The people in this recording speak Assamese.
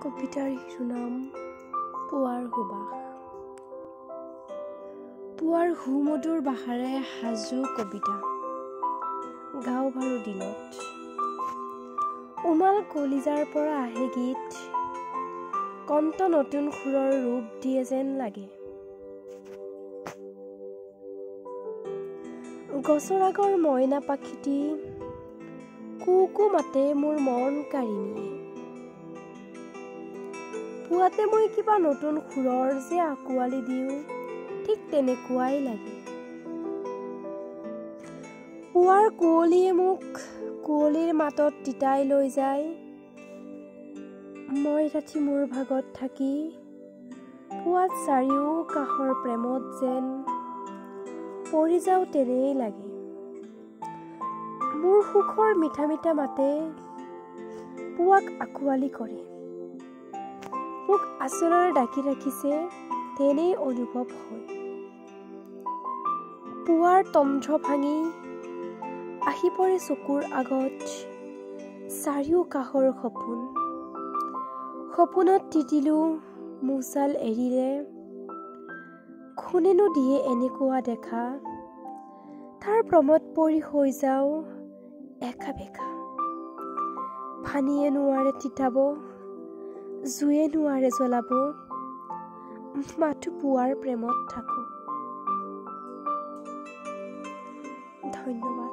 কবিতাৰ শিৰোনাম পুৱাৰ সুবাস। পুৱাৰ সুমধুৰ বাহাৰে সাজু কবিতা গাওঁ বাৰু দিনত, উমাল কলিজাৰ পৰা আহে গীত, কণ্ঠ নতুন সুৰৰ ৰূপ দিয়ে যেন লাগে। গছৰ আগৰ মইনা পাখিটি কুকু মাতে মোৰ মন কাঢ়ি নিয়ে। পুৱাতে মই কিবা নতুন সুৰৰ যে আঁকোৱালি দিওঁ, ঠিক তেনেকুৱাই লাগে। পুৱাৰ কুঁৱলীয়ে মোক কুঁৱলীৰ মাতত তিতাই লৈ যায়। মই ৰাতি মোৰ ভাগত থাকি পুৱাত চাৰিও কাষৰ প্ৰেমত যেন পৰি যাওঁ তেনেই লাগে। মোৰ সুখৰ মিঠা মিঠা মাতে পুৱাক আঁকোৱালি কৰে, মোক আচলেৰে ডাকি ৰাখিছে তেনেই অনুভৱ হয়। পুৱাৰ তন্ত্ৰ ভাঙি আহি পৰে চকুৰ আগত চাৰিও কাষৰ সপোন। সপোনত তিতিলো মোচাল এৰিলে, কোনেনো দিয়ে এনেকুৱা দেখা, তাৰ প্ৰমত পৰি হৈ যাওঁ একা বেকা। পানীয়ে নোৱাৰে তিতাব, জুয়ে নোৱাৰে জ্বলাব, মাথো পুৱাৰ প্ৰেমত থাকো। ধন্যবাদ।